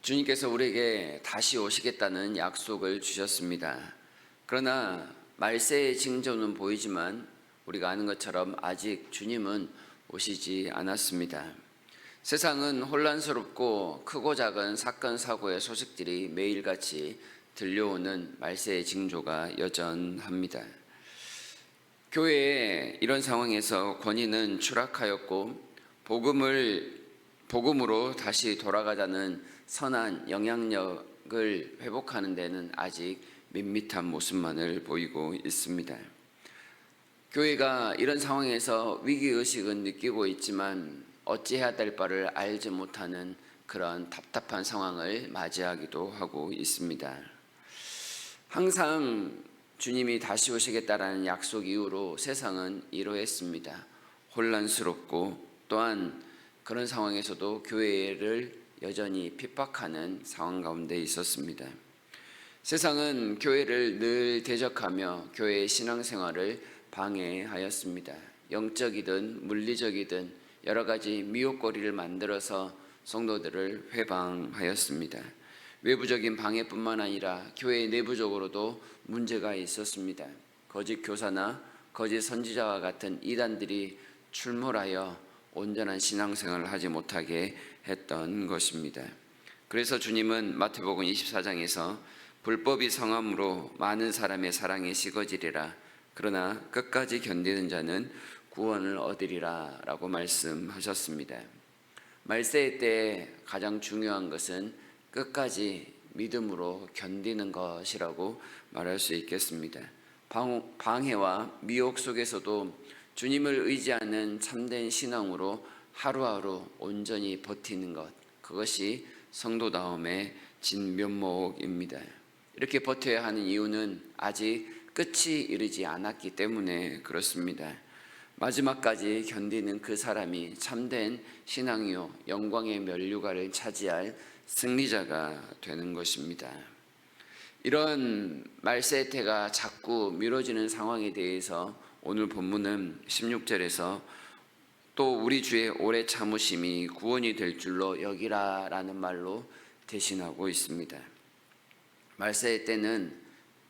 주님께서 우리에게 다시 오시겠다는 약속을 주셨습니다. 그러나 말세의 징조는 보이지만 우리가 아는 것처럼 아직 주님은 오시지 않았습니다. 세상은 혼란스럽고 크고 작은 사건 사고의 소식들이 매일같이 들려오는 말세의 징조가 여전합니다. 교회에 이런 상황에서 권위는 추락하였고 복음으로 다시 돌아가자는 선한 영향력을 회복하는 데는 아직 밋밋한 모습만을 보이고 있습니다. 교회가 이런 상황에서 위기의식은 느끼고 있지만 어찌해야 될 바를 알지 못하는 그런 답답한 상황을 맞이하기도 하고 있습니다. 항상 주님이 다시 오시겠다라는 약속 이후로 세상은 이러했습니다. 혼란스럽고 또한 그런 상황에서도 교회를 여전히 핍박하는 상황 가운데 있었습니다. 세상은 교회를 늘 대적하며 교회의 신앙생활을 방해하였습니다. 영적이든 물리적이든 여러 가지 미혹거리를 만들어서 성도들을 회방하였습니다. 외부적인 방해뿐만 아니라 교회 내부적으로도 문제가 있었습니다. 거짓 교사나 거짓 선지자와 같은 이단들이 출몰하여 온전한 신앙생활을 하지 못하게 했던 것입니다. 그래서 주님은 마태복음 24장에서 불법이 성함으로 많은 사람의 사랑이 식어지리라. 그러나 끝까지 견디는 자는 구원을 얻으리라 라고 말씀하셨습니다. 말세의 때에 가장 중요한 것은 끝까지 믿음으로 견디는 것이라고 말할 수 있겠습니다. 방해와 미혹 속에서도 주님을 의지하는 참된 신앙으로 하루하루 온전히 버티는 것, 그것이 성도다움의 진면목입니다. 이렇게 버텨야 하는 이유는 아직 끝이 이르지 않았기 때문에 그렇습니다. 마지막까지 견디는 그 사람이 참된 신앙이요 영광의 면류관을 차지할 승리자가 되는 것입니다. 이런 말세의 때가 자꾸 미뤄지는 상황에 대해서 오늘 본문은 16절에서 또 우리 주의 오래 참으심이 구원이 될 줄로 여기라 라는 말로 대신하고 있습니다. 말세의 때는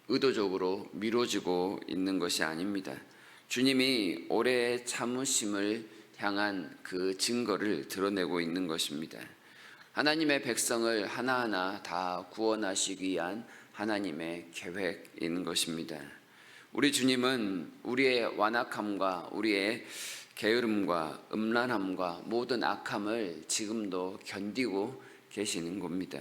의도적으로 미뤄지고 있는 것이 아닙니다. 주님이 오래 참으심을 향한 그 증거를 드러내고 있는 것입니다. 하나님의 백성을 하나하나 다 구원하시기 위한 하나님의 계획인 것입니다. 우리 주님은 우리의 완악함과 우리의 게으름과 음란함과 모든 악함을 지금도 견디고 계시는 겁니다.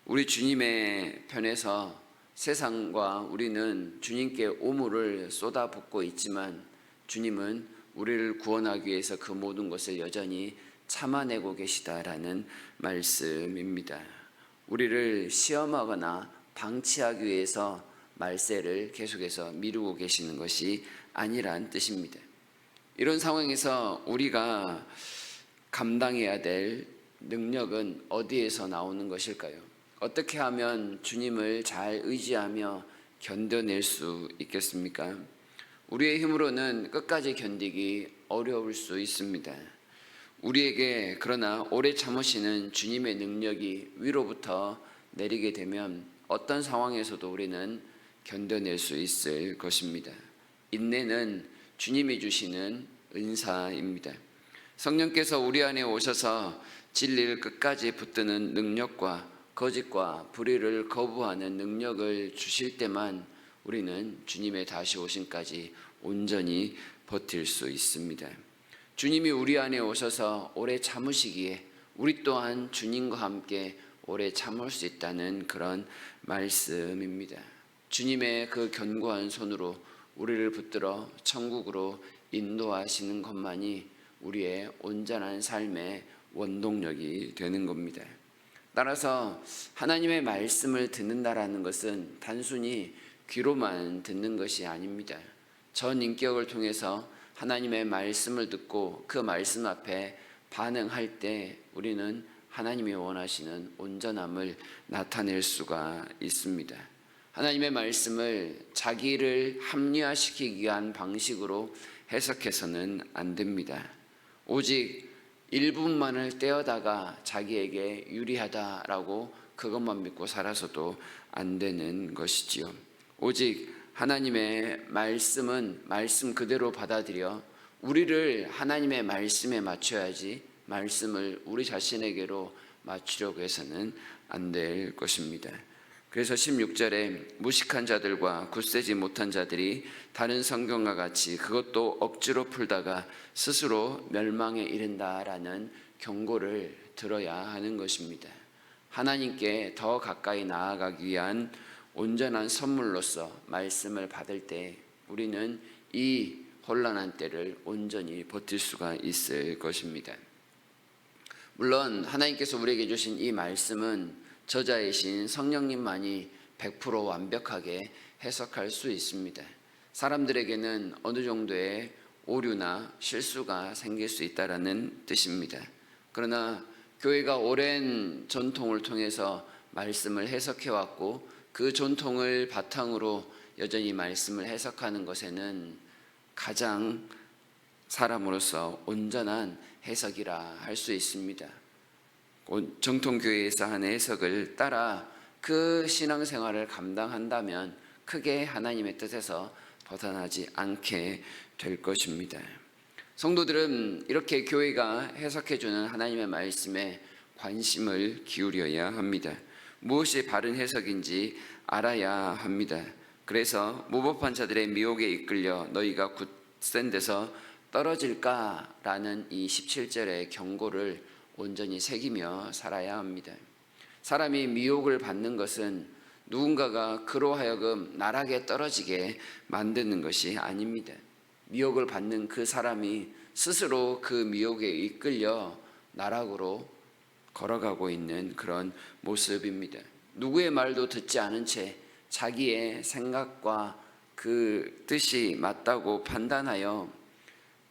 우리 주님의 편에서 세상과 우리는 주님께 오물을 쏟아붓고 있지만 주님은 우리를 구원하기 위해서 그 모든 것을 여전히 참아내고 계시다라는 말씀입니다. 우리를 시험하거나 방치하기 위해서 말세를 계속해서 미루고 계시는 것이 아니란 뜻입니다. 이런 상황에서 우리가 감당해야 될 능력은 어디에서 나오는 것일까요? 어떻게 하면 주님을 잘 의지하며 견뎌낼 수 있겠습니까? 우리의 힘으로는 끝까지 견디기 어려울 수 있습니다. 우리에게 그러나 오래 참으시는 주님의 능력이 위로부터 내리게 되면 어떤 상황에서도 우리는 견뎌낼 수 있을 것입니다. 인내는 주님이 주시는 은사입니다. 성령께서 우리 안에 오셔서 진리를 끝까지 붙드는 능력과 거짓과 불의를 거부하는 능력을 주실 때만 우리는 주님의 다시 오심까지 온전히 버틸 수 있습니다. 주님이 우리 안에 오셔서 오래 참으시기에 우리 또한 주님과 함께 오래 참을 수 있다는 그런 말씀입니다. 주님의 그 견고한 손으로 우리를 붙들어 천국으로 인도하시는 것만이 우리의 온전한 삶의 원동력이 되는 겁니다. 따라서 하나님의 말씀을 듣는다라는 것은 단순히 귀로만 듣는 것이 아닙니다. 전 인격을 통해서 하나님의 말씀을 듣고 그 말씀 앞에 반응할 때 우리는 하나님이 원하시는 온전함을 나타낼 수가 있습니다. 하나님의 말씀을 자기를 합리화시키기 위한 방식으로 해석해서는 안 됩니다. 오직 일부만을 떼어다가 자기에게 유리하다라고 그것만 믿고 살아서도 안 되는 것이지요. 오직 하나님의 말씀은 말씀 그대로 받아들여 우리를 하나님의 말씀에 맞춰야지 말씀을 우리 자신에게로 맞추려고 해서는 안 될 것입니다. 그래서 16절에 무식한 자들과 굳세지 못한 자들이 다른 성경과 같이 그것도 억지로 풀다가 스스로 멸망에 이른다라는 경고를 들어야 하는 것입니다. 하나님께 더 가까이 나아가기 위한 온전한 선물로서 말씀을 받을 때 우리는 이 혼란한 때를 온전히 버틸 수가 있을 것입니다. 물론 하나님께서 우리에게 주신 이 말씀은 저자이신 성령님만이 100% 완벽하게 해석할 수 있습니다. 사람들에게는 어느 정도의 오류나 실수가 생길 수 있다는 뜻입니다. 그러나 교회가 오랜 전통을 통해서 말씀을 해석해왔고 그 전통을 바탕으로 여전히 말씀을 해석하는 것에는 가장 사람으로서 온전한 해석이라 할 수 있습니다. 정통교회에서 하는 해석을 따라 그 신앙생활을 감당한다면 크게 하나님의 뜻에서 벗어나지 않게 될 것입니다. 성도들은 이렇게 교회가 해석해주는 하나님의 말씀에 관심을 기울여야 합니다. 무엇이 바른 해석인지 알아야 합니다. 그래서 무법한 자들의 미혹에 이끌려 너희가 굳센 데서 떨어질까라는 이 17절의 경고를 온전히 새기며 살아야 합니다. 사람이 미혹을 받는 것은 누군가가 그로 하여금 나락에 떨어지게 만드는 것이 아닙니다. 미혹을 받는 그 사람이 스스로 그 미혹에 이끌려 나락으로 걸어가고 있는 그런 모습입니다. 누구의 말도 듣지 않은 채 자기의 생각과 그 뜻이 맞다고 판단하여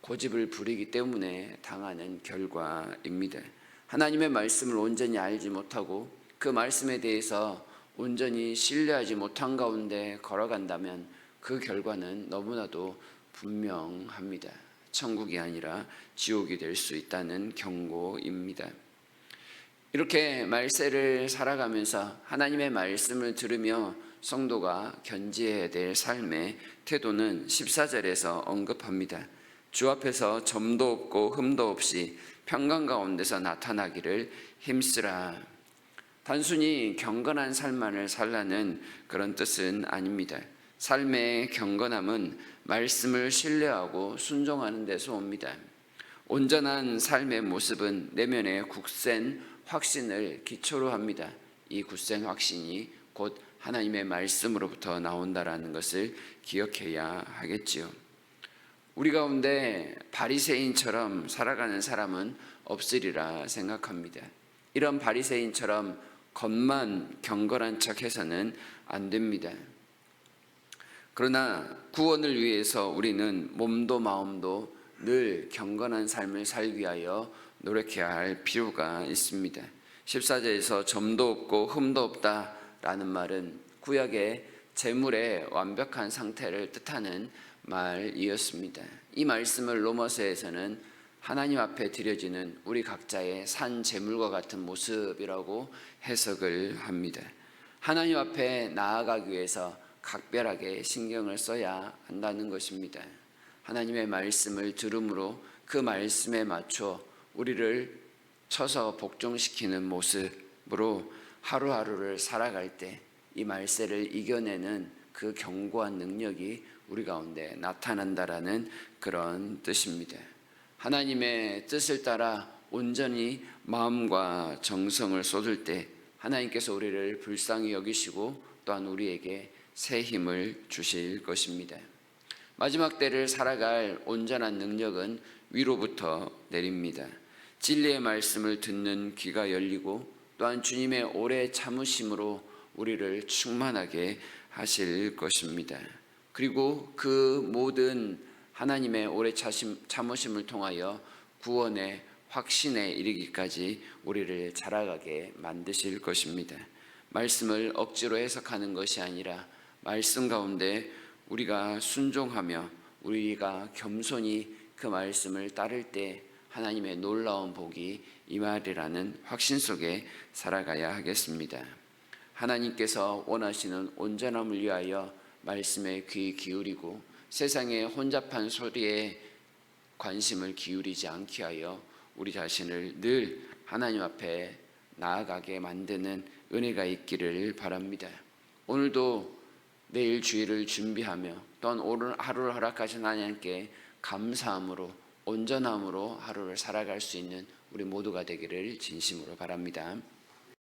고집을 부리기 때문에 당하는 결과입니다. 하나님의 말씀을 온전히 알지 못하고 그 말씀에 대해서 온전히 신뢰하지 못한 가운데 걸어간다면 그 결과는 너무나도 분명합니다. 천국이 아니라 지옥이 될 수 있다는 경고입니다. 이렇게 말세를 살아가면서 하나님의 말씀을 들으며 성도가 견지해야 될 삶의 태도는 14절에서 언급합니다. 주 앞에서 점도 없고 흠도 없이 평강 가운데서 나타나기를 힘쓰라. 단순히 경건한 삶만을 살라는 그런 뜻은 아닙니다. 삶의 경건함은 말씀을 신뢰하고 순종하는 데서 옵니다. 온전한 삶의 모습은 내면의 굳센 확신을 기초로 합니다. 이 굳센 확신이 곧 하나님의 말씀으로부터 나온다라는 것을 기억해야 하겠지요. 우리 가운데 바리새인처럼 살아가는 사람은 없으리라 생각합니다. 이런 바리새인처럼 겉만 경건한 척해서는 안 됩니다. 그러나 구원을 위해서 우리는 몸도 마음도 늘 경건한 삶을 살기 위하여 노력해야 할 필요가 있습니다. 14절에서 점도 없고 흠도 없다라는 말은 구약의 재물의 완벽한 상태를 뜻하는 말이었습니다. 이 말씀을 로마서에서는 하나님 앞에 드려지는 우리 각자의 산 제물과 같은 모습이라고 해석을 합니다. 하나님 앞에 나아가기 위해서 각별하게 신경을 써야 한다는 것입니다. 하나님의 말씀을 들음으로 그 말씀에 맞춰 우리를 쳐서 복종시키는 모습으로 하루하루를 살아갈 때 이 말세를 이겨내는 그 견고한 능력이 우리 가운데 나타난다라는 그런 뜻입니다. 하나님의 뜻을 따라 온전히 마음과 정성을 쏟을 때 하나님께서 우리를 불쌍히 여기시고 또한 우리에게 새 힘을 주실 것입니다. 마지막 때를 살아갈 온전한 능력은 위로부터 내립니다. 진리의 말씀을 듣는 귀가 열리고 또한 주님의 오래 참으심으로 우리를 충만하게 하실 것입니다. 그리고 그 모든 하나님의 오래 참으심을 통하여 구원의 확신에 이르기까지 우리를 자라가게 만드실 것입니다. 말씀을 억지로 해석하는 것이 아니라 말씀 가운데 우리가 순종하며 우리가 겸손히 그 말씀을 따를 때 하나님의 놀라운 복이 임하리라는 확신 속에 살아가야 하겠습니다. 하나님께서 원하시는 온전함을 위하여 말씀에 귀 기울이고 세상의 혼잡한 소리에 관심을 기울이지 않게 하여 우리 자신을 늘 하나님 앞에 나아가게 만드는 은혜가 있기를 바랍니다. 오늘도 내일 주일을 준비하며 또한 오늘 하루를 허락하신 하나님께 감사함으로 온전함으로 하루를 살아갈 수 있는 우리 모두가 되기를 진심으로 바랍니다.